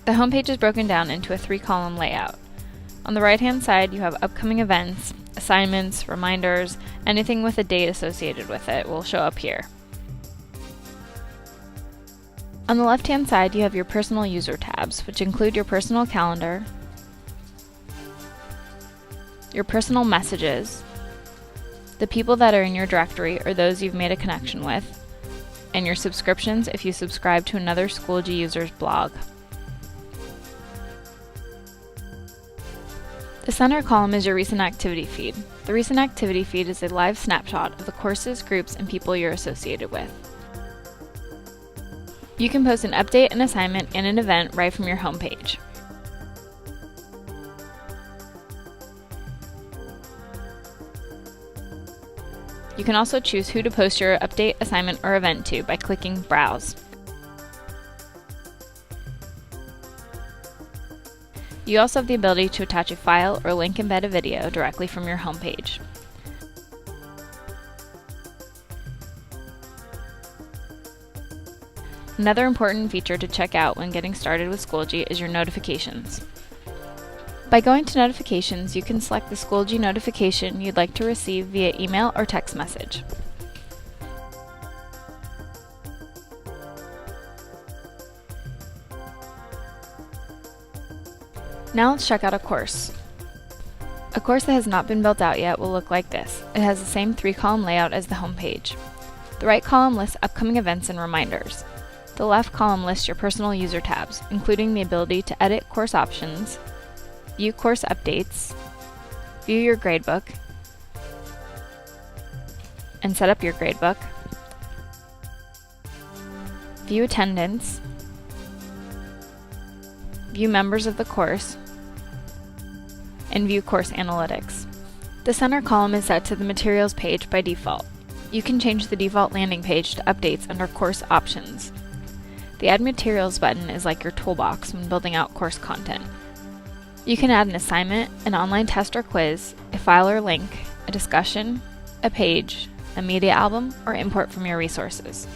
The homepage is broken down into a 3-column layout. On the right-hand side, you have upcoming events, assignments, reminders, anything with a date associated with it will show up here. On the left-hand side, you have your personal user tabs, which include your personal calendar, your personal messages, the people that are in your directory or those you've made a connection with, and your subscriptions if you subscribe to another Schoology user's blog. The center column is your recent activity feed. The recent activity feed is a live snapshot of the courses, groups, and people you're associated with. You can post an update, an assignment, and an event right from your homepage. You can also choose who to post your update, assignment, or event to by clicking Browse. You also have the ability to attach a file or link embed a video directly from your homepage. Another important feature to check out when getting started with Schoology is your notifications. By going to Notifications, you can select the Schoology notification you'd like to receive via email or text message. Now let's check out a course. A course that has not been built out yet will look like this. It has the same 3-column layout as the homepage. The right column lists upcoming events and reminders. The left column lists your personal user tabs, including the ability to edit course options, view course updates, view your gradebook, and set up your gradebook, view attendance, view members of the course, and view course analytics. The center column is set to the Materials page by default. You can change the default landing page to Updates under Course Options. The Add Materials button is like your toolbox when building out course content. You can add an assignment, an online test or quiz, a file or link, a discussion, a page, a media album, or import from your resources.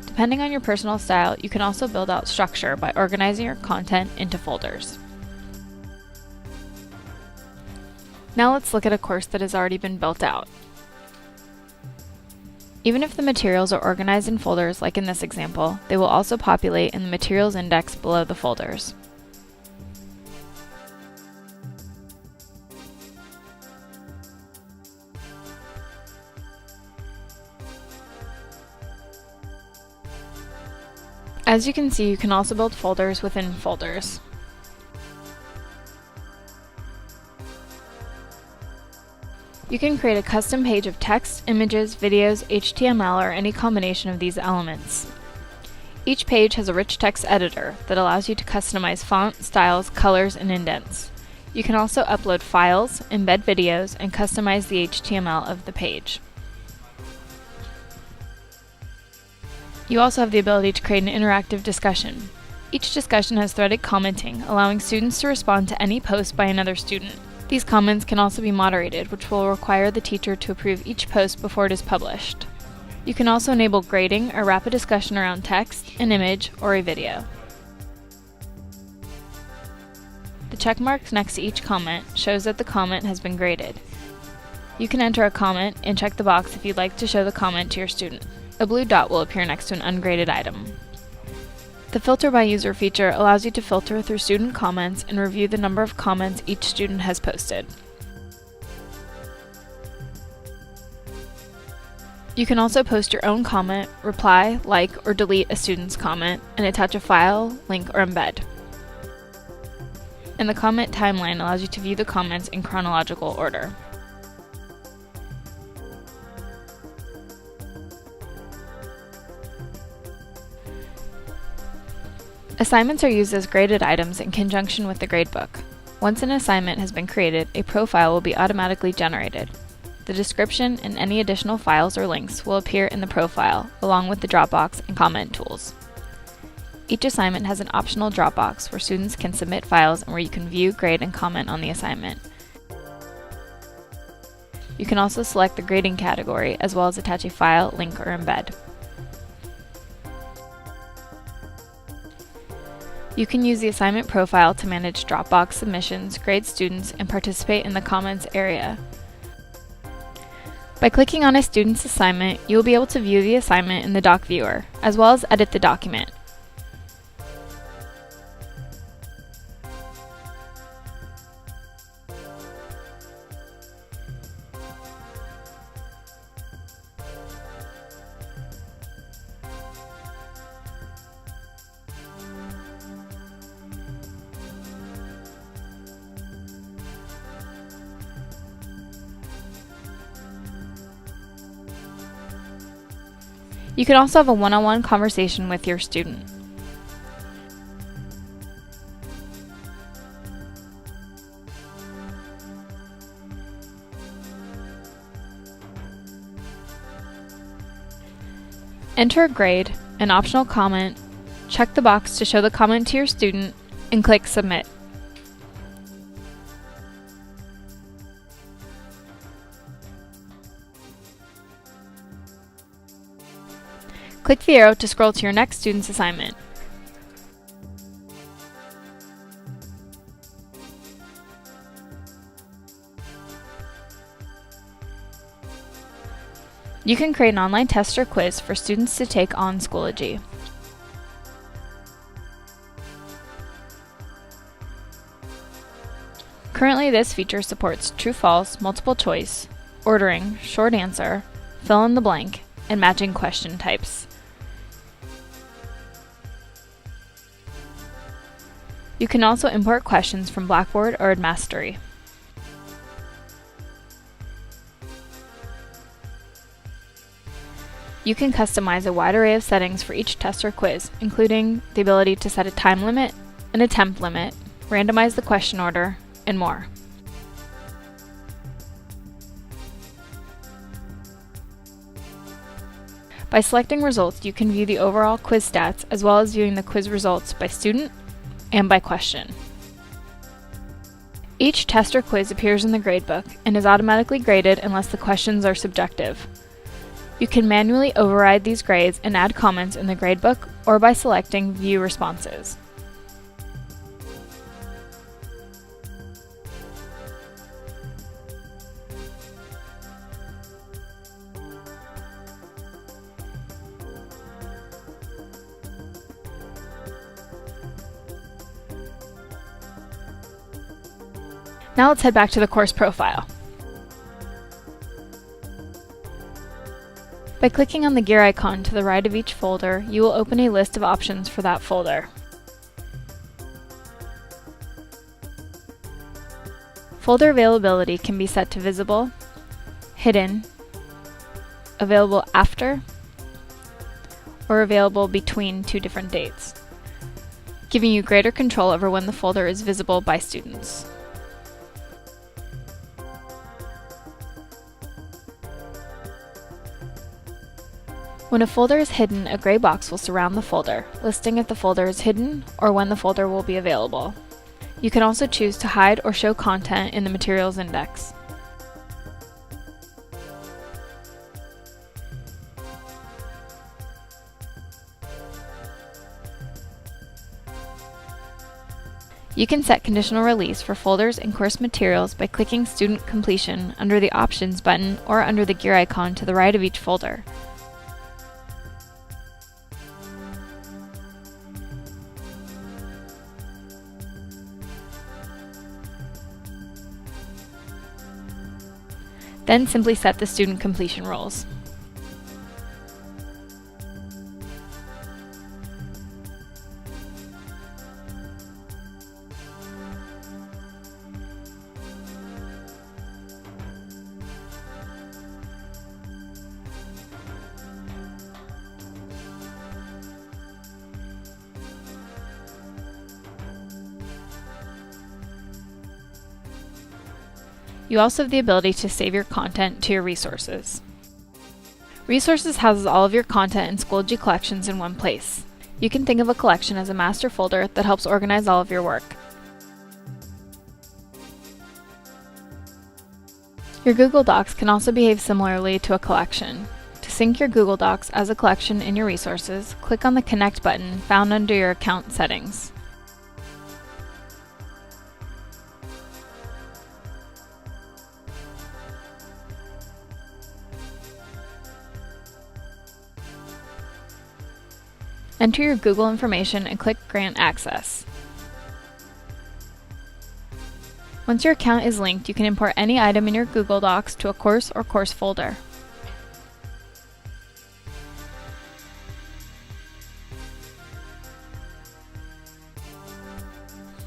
Depending on your personal style, you can also build out structure by organizing your content into folders. Now let's look at a course that has already been built out. Even if the materials are organized in folders like in this example, they will also populate in the materials index below the folders. As you can see, you can also build folders within folders. You can create a custom page of text, images, videos, HTML, or any combination of these elements. Each page has a rich text editor that allows you to customize font, styles, colors, and indents. You can also upload files, embed videos, and customize the HTML of the page. You also have the ability to create an interactive discussion. Each discussion has threaded commenting, allowing students to respond to any post by another student. These comments can also be moderated, which will require the teacher to approve each post before it is published. You can also enable grading or rapid discussion around text, an image, or a video. The check marks next to each comment shows that the comment has been graded. You can enter a comment and check the box if you'd like to show the comment to your student. A blue dot will appear next to an ungraded item. The Filter by User feature allows you to filter through student comments and review the number of comments each student has posted. You can also post your own comment, reply, like, or delete a student's comment, and attach a file, link, or embed. And the comment timeline allows you to view the comments in chronological order. Assignments are used as graded items in conjunction with the gradebook. Once an assignment has been created, a profile will be automatically generated. The description and any additional files or links will appear in the profile, along with the Dropbox and comment tools. Each assignment has an optional Dropbox where students can submit files and where you can view, grade, and comment on the assignment. You can also select the grading category, as well as attach a file, link, or embed. You can use the assignment profile to manage Dropbox submissions, grade students, and participate in the comments area. By clicking on a student's assignment, you will be able to view the assignment in the doc viewer, as well as edit the document. You can also have a one-on-one conversation with your student. Enter a grade, an optional comment, check the box to show the comment to your student, and click Submit. Click the arrow to scroll to your next student's assignment. You can create an online test or quiz for students to take on Schoology. Currently, this feature supports true-false, multiple choice, ordering, short answer, fill in the blank, and matching question types. You can also import questions from Blackboard or Admastery. You can customize a wide array of settings for each test or quiz, including the ability to set a time limit, an attempt limit, randomize the question order, and more. By selecting results, you can view the overall quiz stats as well as viewing the quiz results by student and by question. Each test or quiz appears in the gradebook and is automatically graded unless the questions are subjective. You can manually override these grades and add comments in the gradebook or by selecting View Responses. Now let's head back to the course profile. By clicking on the gear icon to the right of each folder, you will open a list of options for that folder. Folder availability can be set to visible, hidden, available after, or available between two different dates, giving you greater control over when the folder is visible by students. When a folder is hidden, a gray box will surround the folder, listing if the folder is hidden or when the folder will be available. You can also choose to hide or show content in the materials index. You can set conditional release for folders and course materials by clicking Student Completion under the Options button or under the gear icon to the right of each folder. Then simply set the student completion rules. You also have the ability to save your content to your resources. Resources houses all of your content and Schoology collections in one place. You can think of a collection as a master folder that helps organize all of your work. Your Google Docs can also behave similarly to a collection. To sync your Google Docs as a collection in your resources, click on the Connect button found under your account settings. Enter your Google information and click Grant Access. Once your account is linked, you can import any item in your Google Docs to a course or course folder.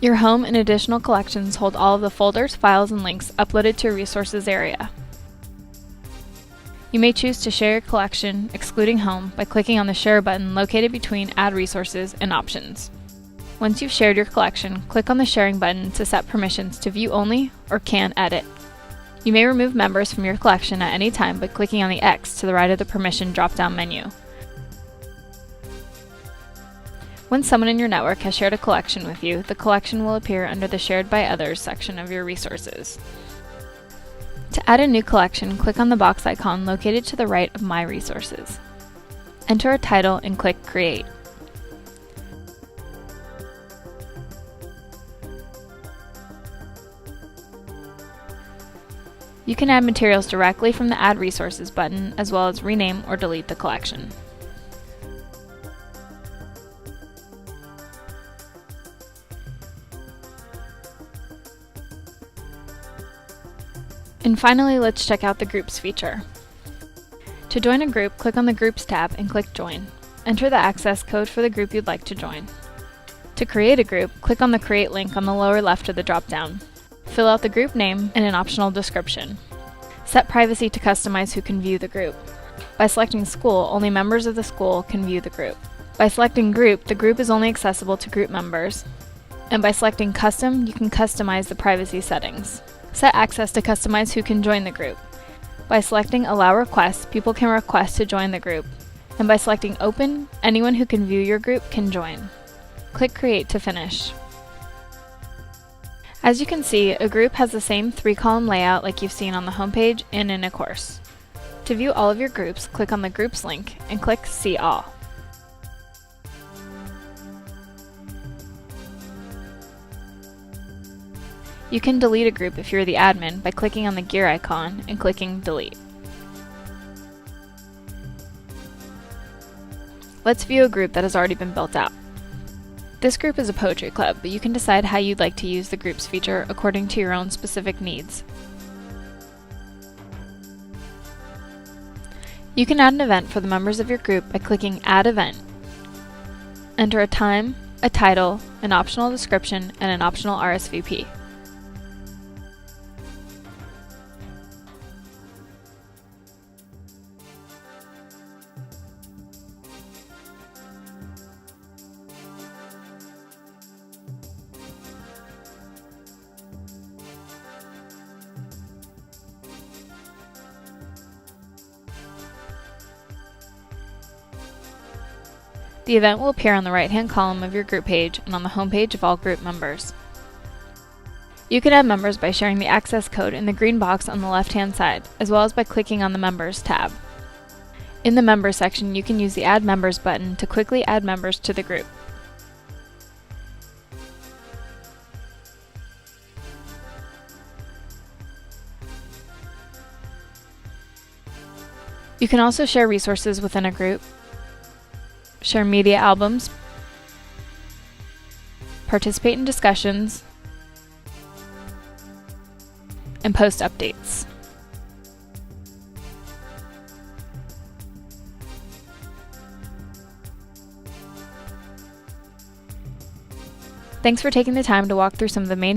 Your home and additional collections hold all of the folders, files, and links uploaded to your resources area. You may choose to share your collection, excluding home, by clicking on the Share button located between Add Resources and Options. Once you've shared your collection, click on the Sharing button to set permissions to view only or can edit. You may remove members from your collection at any time by clicking on the X to the right of the Permission drop-down menu. Once someone in your network has shared a collection with you, the collection will appear under the Shared by Others section of your resources. To add a new collection, click on the box icon located to the right of My Resources. Enter a title and click Create. You can add materials directly from the Add Resources button, as well as rename or delete the collection. And finally, let's check out the Groups feature. To join a group, click on the Groups tab and click Join. Enter the access code for the group you'd like to join. To create a group, click on the Create link on the lower left of the drop-down. Fill out the group name and an optional description. Set privacy to customize who can view the group. By selecting School, only members of the school can view the group. By selecting Group, the group is only accessible to group members. And by selecting Custom, you can customize the privacy settings. Set access to customize who can join the group. By selecting Allow Requests, people can request to join the group. And by selecting Open, anyone who can view your group can join. Click Create to finish. As you can see, a group has the same 3-column layout like you've seen on the homepage and in a course. To view all of your groups, click on the Groups link and click See All. You can delete a group if you're the admin by clicking on the gear icon and clicking Delete. Let's view a group that has already been built out. This group is a poetry club, but you can decide how you'd like to use the Groups feature according to your own specific needs. You can add an event for the members of your group by clicking Add Event. Enter a time, a title, an optional description, and an optional RSVP. The event will appear on the right-hand column of your group page and on the home page of all group members. You can add members by sharing the access code in the green box on the left-hand side, as well as by clicking on the Members tab. In the Members section, you can use the Add Members button to quickly add members to the group. You can also share resources within a group, share media albums, participate in discussions, and post updates. Thanks for taking the time to walk through some of the main